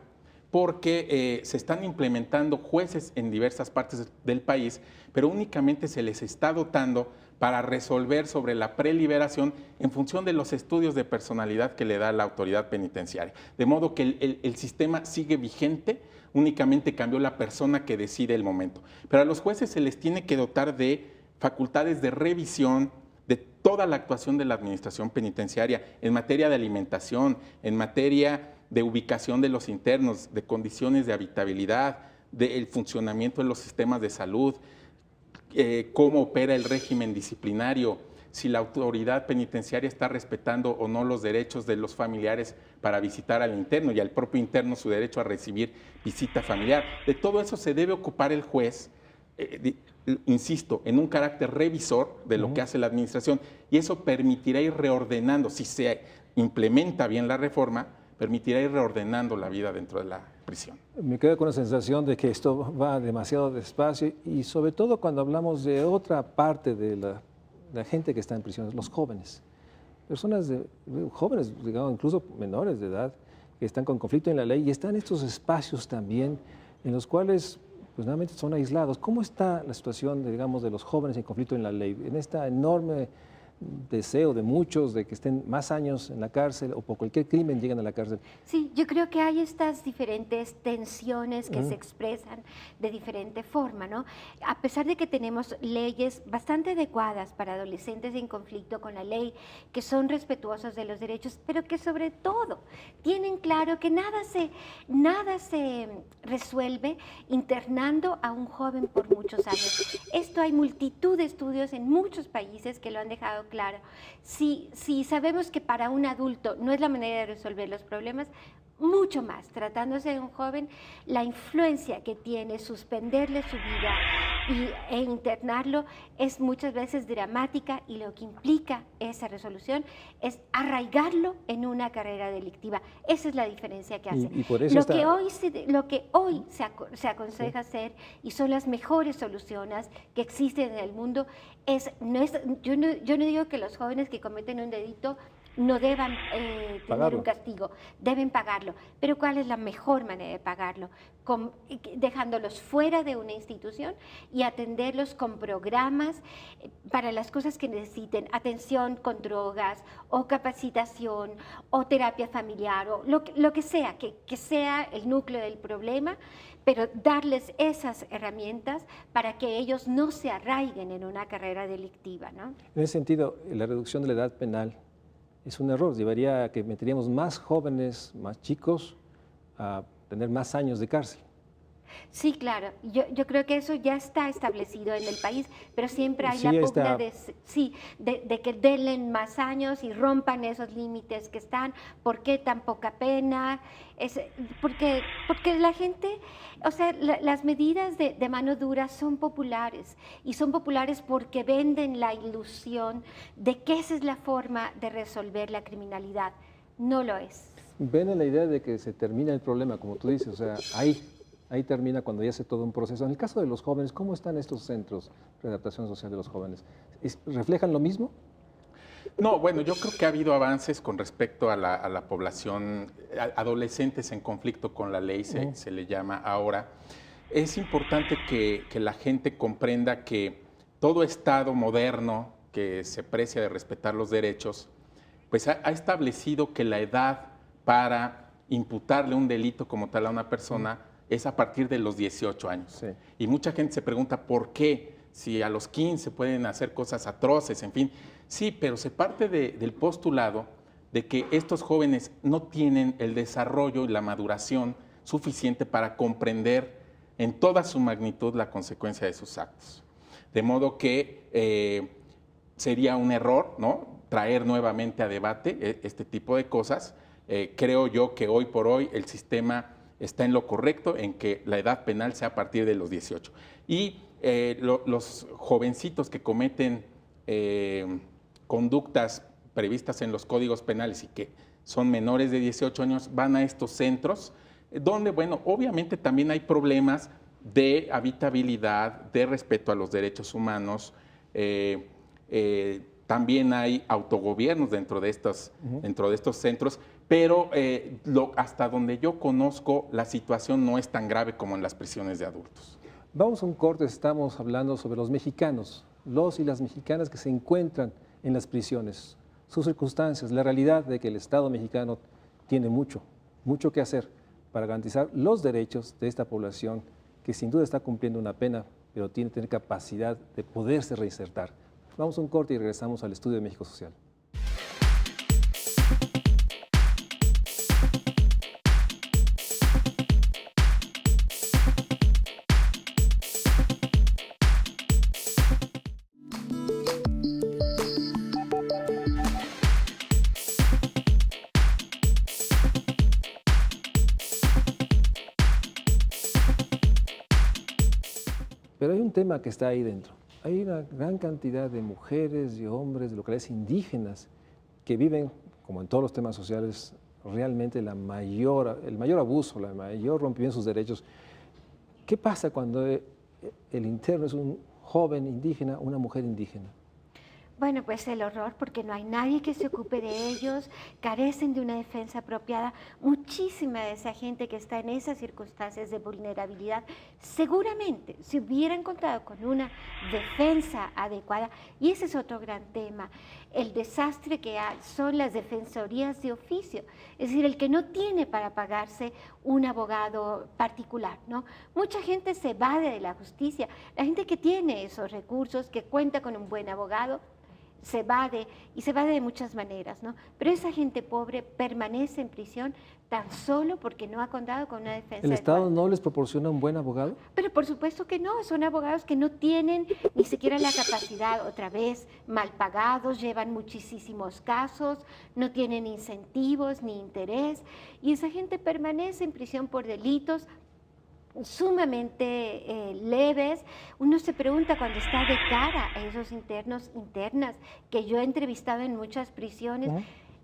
porque se están implementando jueces en diversas partes del país, pero únicamente se les está dotando para resolver sobre la preliberación en función de los estudios de personalidad que le da la autoridad penitenciaria. De modo que el sistema sigue vigente, únicamente cambió la persona que decide el momento. Pero a los jueces se les tiene que dotar de facultades de revisión de toda la actuación de la administración penitenciaria en materia de alimentación, en materia de ubicación de los internos, de condiciones de habitabilidad, del funcionamiento de los sistemas de salud, cómo opera el régimen disciplinario, si la autoridad penitenciaria está respetando o no los derechos de los familiares para visitar al interno y al propio interno su derecho a recibir visita familiar. De todo eso se debe ocupar el juez, insisto, en un carácter revisor de lo que hace la administración, y eso permitirá ir reordenando, si se implementa bien la reforma, permitirá ir reordenando la vida dentro de la prisión. Me quedo con la sensación de que esto va demasiado despacio y sobre todo cuando hablamos de otra parte de la gente que está en prisión, los jóvenes. Personas jóvenes, digamos, incluso menores de edad, que están con conflicto en la ley y están en estos espacios también en los cuales pues nuevamente son aislados. ¿Cómo está la situación, digamos, de los jóvenes en conflicto en la ley? En esta enorme deseo de muchos de que estén más años en la cárcel o por cualquier crimen lleguen a la cárcel. Sí, yo creo que hay estas diferentes tensiones que se expresan de diferente forma, ¿no? A pesar de que tenemos leyes bastante adecuadas para adolescentes en conflicto con la ley, que son respetuosos de los derechos, pero que sobre todo tienen claro que nada se resuelve internando a un joven por muchos años. Esto hay multitud de estudios en muchos países que lo han dejado claro. Si sabemos que para un adulto no es la manera de resolver los problemas, mucho más, tratándose de un joven, la influencia que tiene suspenderle su vida e internarlo es muchas veces dramática, y lo que implica esa resolución es arraigarlo en una carrera delictiva. Esa es la diferencia que hace. Y por eso lo que hoy se aconseja hacer, y son las mejores soluciones que existen en el mundo, yo no digo que los jóvenes que cometen un delito no deban tener un castigo, deben pagarlo. Pero ¿cuál es la mejor manera de pagarlo? Dejándolos fuera de una institución y atenderlos con programas para las cosas que necesiten, atención con drogas o capacitación o terapia familiar o lo que sea, que sea el núcleo del problema, pero darles esas herramientas para que ellos no se arraiguen en una carrera delictiva, ¿no? En ese sentido, la reducción de la edad penal es un error. Llevaría a que meteríamos más jóvenes, más chicos, a tener más años de cárcel. Sí, claro. Yo creo que eso ya está establecido en el país, pero siempre hay la pugna de que denle más años y rompan esos límites que están. ¿Por qué tan poca pena? Porque la gente, o sea, las medidas de mano dura son populares, y son populares porque venden la ilusión de que esa es la forma de resolver la criminalidad. No lo es. Ven en la idea de que se termina el problema, como tú dices, o sea, ahí termina cuando ya hace todo un proceso. En el caso de los jóvenes, ¿cómo están estos centros de adaptación social de los jóvenes? ¿Reflejan lo mismo? No, bueno, yo creo que ha habido avances con respecto a la población, adolescentes en conflicto con la ley, se le llama ahora. Es importante que la gente comprenda que todo Estado moderno que se precia de respetar los derechos, pues ha establecido que la edad para imputarle un delito como tal a una persona es a partir de los 18 años. Sí. Y mucha gente se pregunta por qué, si a los 15 pueden hacer cosas atroces, en fin. Sí, pero se parte del postulado de que estos jóvenes no tienen el desarrollo y la maduración suficiente para comprender en toda su magnitud la consecuencia de sus actos. De modo que sería un error, ¿no?, traer nuevamente a debate este tipo de cosas. Creo yo que hoy por hoy el sistema está en lo correcto, en que la edad penal sea a partir de los 18. Y los jovencitos que cometen conductas previstas en los códigos penales y que son menores de 18 años van a estos centros, donde, bueno, obviamente también hay problemas de habitabilidad, de respeto a los derechos humanos. También hay autogobiernos dentro de estos centros, pero hasta donde yo conozco, la situación no es tan grave como en las prisiones de adultos. Vamos a un corte, estamos hablando sobre los mexicanos los y las mexicanas que se encuentran en las prisiones, sus circunstancias, la realidad de que el Estado mexicano tiene mucho que hacer para garantizar los derechos de esta población que sin duda está cumpliendo una pena, pero tiene que tener capacidad de poderse reinsertar. Vamos a un corte y regresamos al estudio de México Social. Pero hay un tema que está ahí dentro. Hay una gran cantidad de mujeres y hombres de localidades indígenas que viven, como en todos los temas sociales, realmente el mayor abuso, el mayor rompimiento de sus derechos. ¿Qué pasa cuando el interno es un joven indígena, una mujer indígena? Bueno, pues el horror, porque no hay nadie que se ocupe de ellos, carecen de una defensa apropiada. Muchísima de esa gente que está en esas circunstancias de vulnerabilidad, seguramente, si hubieran contado con una defensa adecuada, y ese es otro gran tema, el desastre que hay son las defensorías de oficio, es decir, el que no tiene para pagarse un abogado particular, ¿no? Mucha gente se evade de la justicia, la gente que tiene esos recursos, que cuenta con un buen abogado, se evade, y se evade de muchas maneras, ¿no? Pero esa gente pobre permanece en prisión tan solo porque no ha contado con una defensa. ¿El Estado no les proporciona un buen abogado? Pero por supuesto que no, son abogados que no tienen ni siquiera la capacidad, otra vez, mal pagados, llevan muchísimos casos, no tienen incentivos ni interés, y esa gente permanece en prisión por delitos sumamente leves. Uno se pregunta cuando está de cara a esos internos, internas, que yo he entrevistado en muchas prisiones,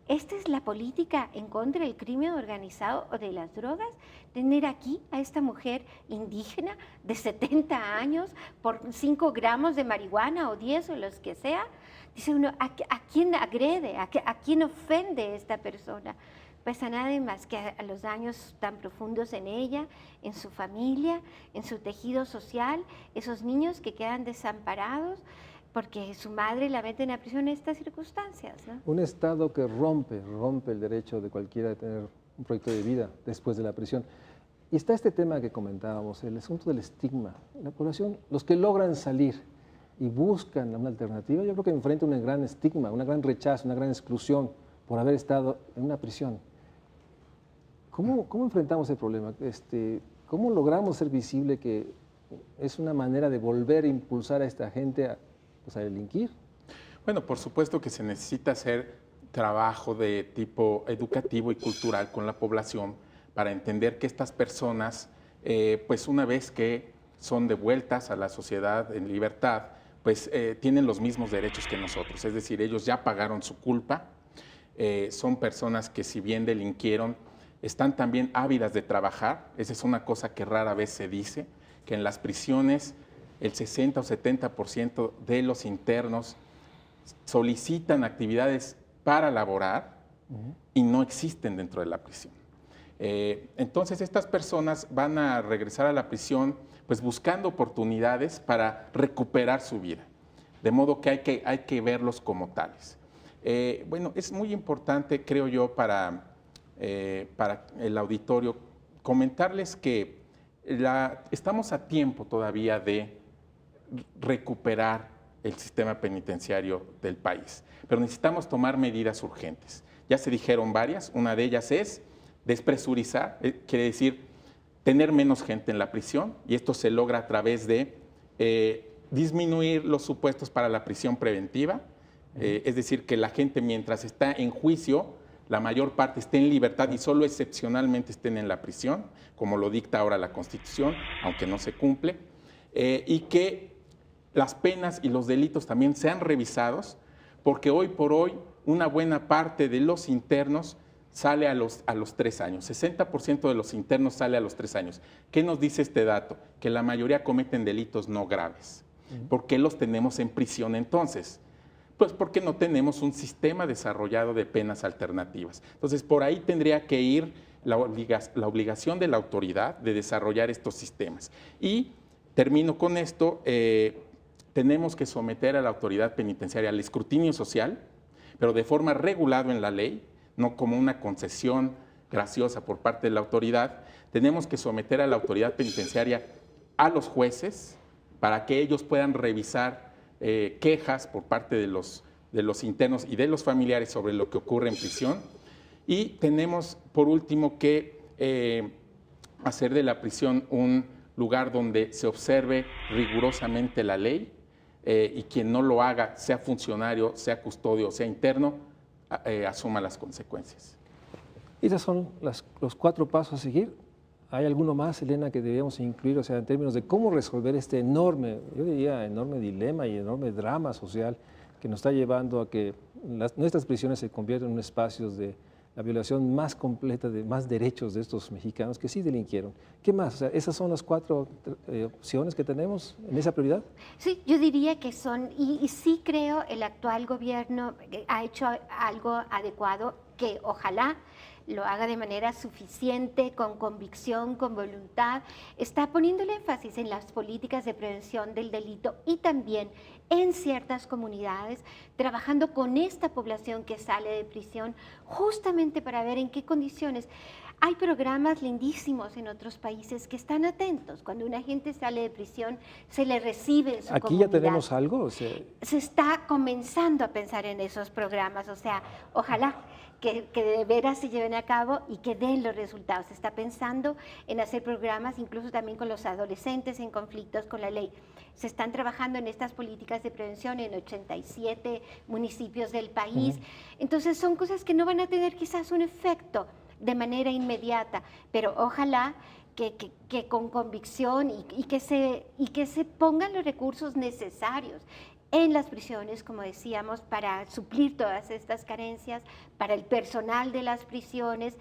¿esta es la política en contra del crimen organizado o de las drogas? Tener aquí a esta mujer indígena de 70 años por 5 gramos de marihuana o 10 o los que sea. Dice uno, ¿a quién agrede? ¿A quién ofende esta persona? Pues a nadie más que a los daños tan profundos en ella, en su familia, en su tejido social, esos niños que quedan desamparados porque su madre la mete en la prisión en estas circunstancias, ¿no? Un Estado que rompe el derecho de cualquiera de tener un proyecto de vida después de la prisión. Y está este tema que comentábamos, el asunto del estigma. La población, los que logran salir y buscan una alternativa, yo creo que enfrentan un gran estigma, un gran rechazo, una gran exclusión por haber estado en una prisión. ¿Cómo enfrentamos el problema? ¿Cómo logramos ser visible que es una manera de volver a impulsar a esta gente a delinquir? Bueno, por supuesto que se necesita hacer trabajo de tipo educativo y cultural con la población para entender que estas personas, pues una vez que son devueltas a la sociedad en libertad, pues tienen los mismos derechos que nosotros. Es decir, ellos ya pagaron su culpa, son personas que si bien delinquieron, están también ávidas de trabajar. Esa es una cosa que rara vez se dice, que en las prisiones el 60 o 70% de los internos solicitan actividades para laborar y no existen dentro de la prisión. Entonces estas personas van a regresar a la prisión pues buscando oportunidades para recuperar su vida, de modo que hay que verlos como tales. Bueno, es muy importante, creo yo, para el auditorio, comentarles que estamos a tiempo todavía de recuperar el sistema penitenciario del país, pero necesitamos tomar medidas urgentes. Ya se dijeron varias, una de ellas es despresurizar, quiere decir tener menos gente en la prisión, y esto se logra a través de disminuir los supuestos para la prisión preventiva, es decir, que la gente mientras está en juicio, la mayor parte esté en libertad y solo excepcionalmente estén en la prisión, como lo dicta ahora la Constitución, aunque no se cumple, y que las penas y los delitos también sean revisados, porque hoy por hoy una buena parte de los internos sale a los 3 años, 60% de los internos sale a los 3 años. ¿Qué nos dice este dato? Que la mayoría cometen delitos no graves. ¿Por qué los tenemos en prisión entonces? Pues porque no tenemos un sistema desarrollado de penas alternativas. Entonces, por ahí tendría que ir la obligación de la autoridad de desarrollar estos sistemas. Y termino con esto, tenemos que someter a la autoridad penitenciaria al escrutinio social, pero de forma regulada en la ley, no como una concesión graciosa por parte de la autoridad. Tenemos que someter a la autoridad penitenciaria a los jueces para que ellos puedan revisar quejas por parte de los internos y de los familiares sobre lo que ocurre en prisión. Y tenemos, por último, que hacer de la prisión un lugar donde se observe rigurosamente la ley y quien no lo haga, sea funcionario, sea custodio, sea interno, asuma las consecuencias. Esos son los 4 pasos a seguir. ¿Hay alguno más, Elena, que debíamos incluir, o sea, en términos de cómo resolver este enorme, yo diría, enorme dilema y enorme drama social que nos está llevando a que nuestras prisiones se conviertan en espacios de la violación más completa de más derechos de estos mexicanos que sí delinquieron? ¿Qué más? O sea, ¿esas son las 4 opciones que tenemos en esa prioridad? Sí, yo diría que son, y sí creo el actual gobierno ha hecho algo adecuado, que ojalá lo haga de manera suficiente, con convicción, con voluntad. Está poniendo el énfasis en las políticas de prevención del delito y también en ciertas comunidades, trabajando con esta población que sale de prisión, justamente para ver en qué condiciones. Hay programas lindísimos en otros países que están atentos. Cuando una gente sale de prisión, se le recibe en su ¿Aquí comunidad. ya tenemos algo? O sea, se está comenzando a pensar en esos programas, o sea, ojalá que de veras se lleven a cabo y que den los resultados. Se está pensando en hacer programas incluso también con los adolescentes en conflictos con la ley. Se están trabajando en estas políticas de prevención en 87 municipios del país. Entonces son cosas que no van a tener quizás un efecto de manera inmediata, pero ojalá que con convicción y que se pongan los recursos necesarios en las prisiones, como decíamos, para suplir todas estas carencias, para el personal de las prisiones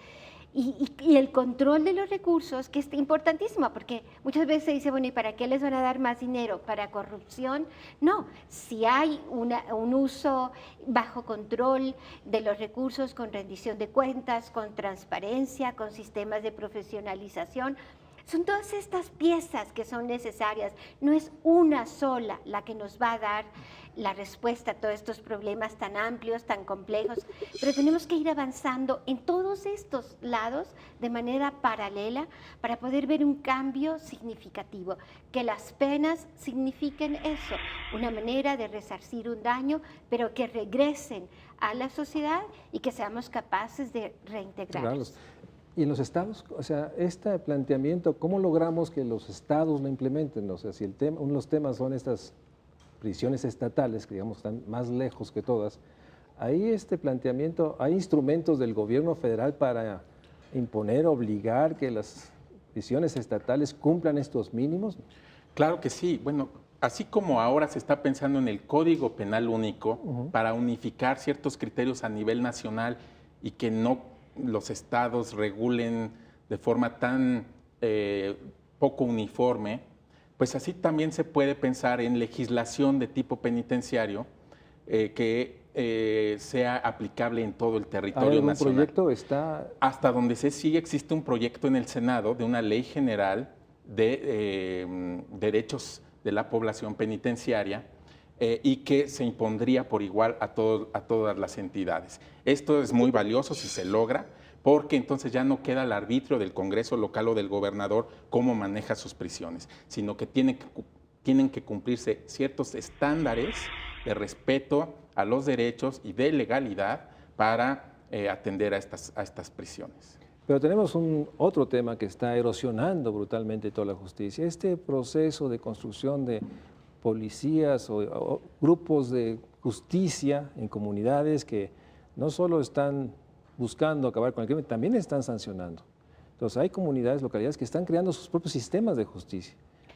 y el control de los recursos, que es importantísimo, porque muchas veces se dice, bueno, ¿y para qué les van a dar más dinero? ¿Para corrupción? No, si hay un uso bajo control de los recursos, con rendición de cuentas, con transparencia, con sistemas de profesionalización, son todas estas piezas que son necesarias. No es una sola la que nos va a dar la respuesta a todos estos problemas tan amplios, tan complejos, pero tenemos que ir avanzando en todos estos lados de manera paralela para poder ver un cambio significativo, que las penas signifiquen eso, una manera de resarcir un daño, pero que regresen a la sociedad y que seamos capaces de reintegrarlos. ¿Y en los estados? O sea, este planteamiento, ¿cómo logramos que los estados lo implementen? O sea, si uno de los temas son estas prisiones estatales, que digamos están más lejos que todas, ¿hay este planteamiento, hay instrumentos del gobierno federal para imponer, obligar que las prisiones estatales cumplan estos mínimos? Claro que sí. Bueno, así como ahora se está pensando en el Código Penal Único para unificar ciertos criterios a nivel nacional y que no los estados regulen de forma tan poco uniforme, pues así también se puede pensar en legislación de tipo penitenciario que sea aplicable en todo el territorio nacional. ¿Proyecto está? Hasta donde sé, sí existe un proyecto en el Senado de una ley general de derechos de la población penitenciaria y que se impondría por igual a todas las entidades. Esto es muy valioso si se logra, porque entonces ya no queda al arbitrio del Congreso local o del gobernador cómo maneja sus prisiones, sino que tienen que cumplirse ciertos estándares de respeto a los derechos y de legalidad para atender a estas prisiones. Pero tenemos otro tema que está erosionando brutalmente toda la justicia, este proceso de construcción de policías o grupos de justicia en comunidades que no solo están buscando acabar con el crimen, también están sancionando. Entonces hay comunidades, localidades que están creando sus propios sistemas de justicia.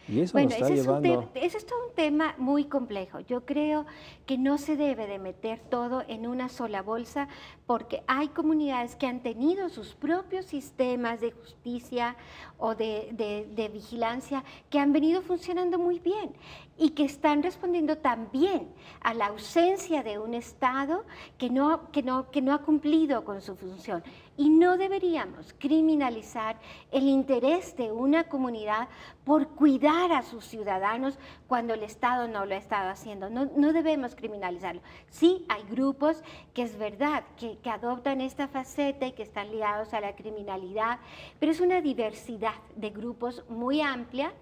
Y eso nos está llevando... Ese es todo un tema muy complejo. Yo creo que no se debe de meter todo en una sola bolsa, porque hay comunidades que han tenido sus propios sistemas de justicia o de vigilancia que han venido funcionando muy bien y que están respondiendo también a la ausencia de un Estado que no ha cumplido con su función. Y no deberíamos criminalizar el interés de una comunidad por cuidar a sus ciudadanos cuando el Estado no lo ha estado haciendo. No debemos criminalizarlo. Sí, hay grupos que es verdad que adoptan esta faceta y que están ligados a la criminalidad, pero es una diversidad de grupos muy amplia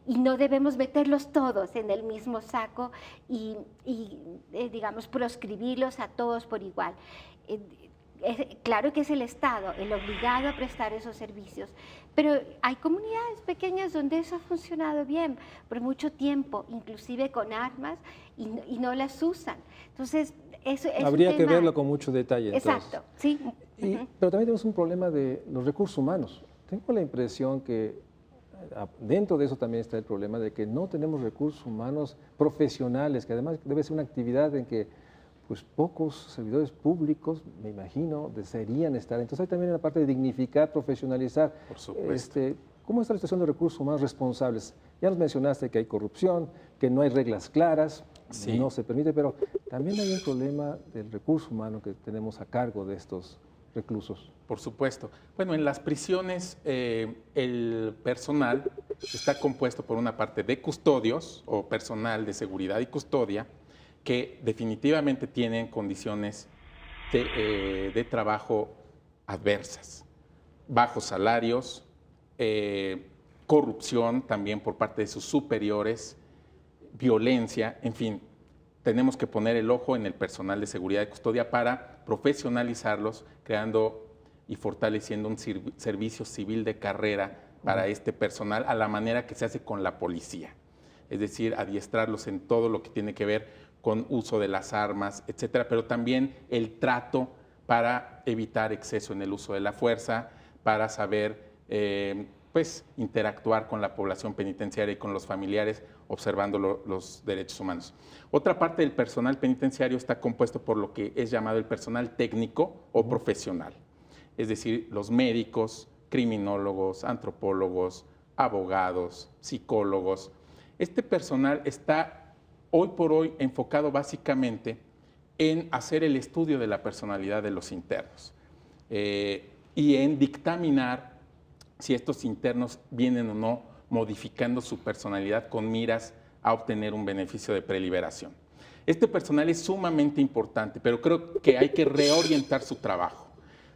y no debemos meterlos todos en el mismo saco y digamos, proscribirlos a todos por igual. Claro que es el Estado el obligado a prestar esos servicios, pero hay comunidades pequeñas donde eso ha funcionado bien por mucho tiempo, inclusive con armas, y no las usan. Entonces, eso es Habría que verlo con mucho detalle. Exacto, sí. Pero también tenemos un problema de los recursos humanos. Tengo la impresión que dentro de eso también está el problema de que no tenemos recursos humanos profesionales, que además debe ser una actividad en que pues pocos servidores públicos, me imagino, desearían estar. Entonces hay también una parte de dignificar, profesionalizar. Por supuesto. ¿Cómo está la situación de recursos humanos responsables? Ya nos mencionaste que hay corrupción, que no hay reglas claras, sí, no se permite, pero también hay un problema del recurso humano que tenemos a cargo de estos reclusos. Por supuesto. Bueno, en las prisiones el personal está compuesto por una parte de custodios o personal de seguridad y custodia que definitivamente tienen condiciones de trabajo adversas, bajos salarios, corrupción también por parte de sus superiores, violencia, en fin. Tenemos que poner el ojo en el personal de seguridad y custodia para profesionalizarlos, creando y fortaleciendo un servicio civil de carrera para este personal a la manera que se hace con la policía. Es decir, adiestrarlos en todo lo que tiene que ver con uso de las armas, etcétera, pero también el trato para evitar exceso en el uso de la fuerza, para saber pues, interactuar con la población penitenciaria y con los familiares, observando los derechos humanos. Otra parte del personal penitenciario está compuesto por lo que es llamado el personal técnico o profesional, es decir, los médicos, criminólogos, antropólogos, abogados, psicólogos. Este personal está hoy por hoy enfocado básicamente en hacer el estudio de la personalidad de los internos y en dictaminar si estos internos vienen o no modificando su personalidad con miras a obtener un beneficio de preliberación. Este personal es sumamente importante, pero creo que hay que reorientar su trabajo.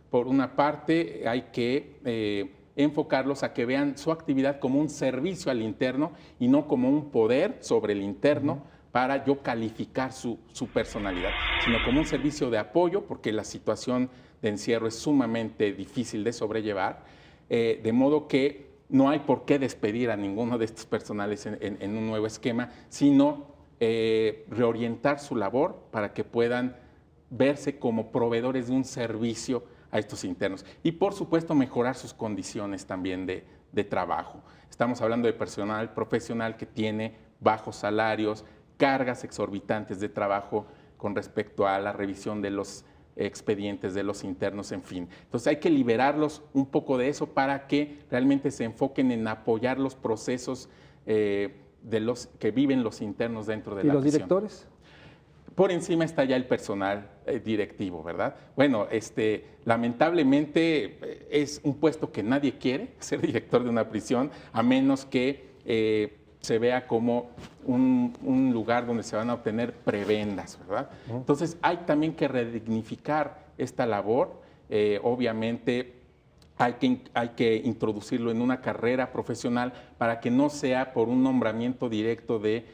Por una parte, hay que enfocarlos a que vean su actividad como un servicio al interno y no como un poder sobre el interno para yo calificar su personalidad, sino como un servicio de apoyo, porque la situación de encierro es sumamente difícil de sobrellevar, de modo que no hay por qué despedir a ninguno de estos personales en un nuevo esquema, sino reorientar su labor para que puedan verse como proveedores de un servicio a estos internos. Y por supuesto mejorar sus condiciones también de trabajo. Estamos hablando de personal profesional que tiene bajos salarios, cargas exorbitantes de trabajo con respecto a la revisión de los expedientes de los internos, en fin. Entonces hay que liberarlos un poco de eso para que realmente se enfoquen en apoyar los procesos de los que viven los internos dentro de la prisión. ¿Y los directores? Por encima está ya el personal directivo, ¿verdad? Bueno, lamentablemente es un puesto que nadie quiere, ser director de una prisión, a menos que se vea como un lugar donde se van a obtener prebendas, ¿verdad? Entonces hay también que redignificar esta labor. Obviamente hay que introducirlo en una carrera profesional para que no sea por un nombramiento directo de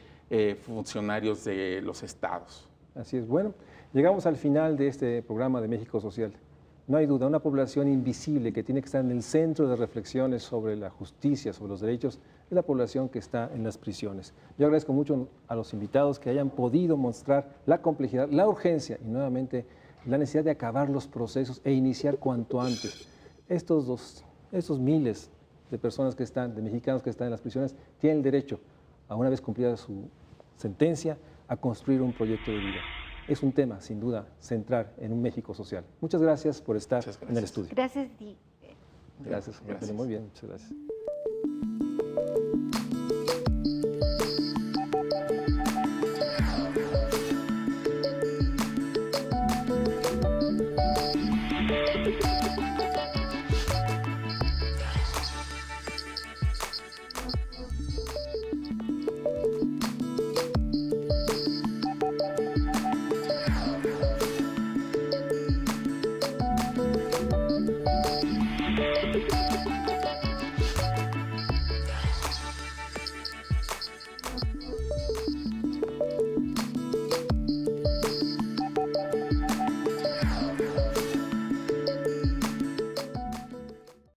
funcionarios de los estados. Así es. Bueno, llegamos al final de este programa de México Social. No hay duda, una población invisible que tiene que estar en el centro de reflexiones sobre la justicia, sobre los derechos, es la población que está en las prisiones. Yo agradezco mucho a los invitados que hayan podido mostrar la complejidad, la urgencia y nuevamente la necesidad de acabar los procesos e iniciar cuanto antes. Estos miles de personas que están, de mexicanos que están en las prisiones, tienen el derecho, a una vez cumplida su sentencia, a construir un proyecto de vida. Es un tema, sin duda, central en un México social. Muchas gracias por estar en el estudio. Gracias. Gracias. Muy bien, muchas gracias.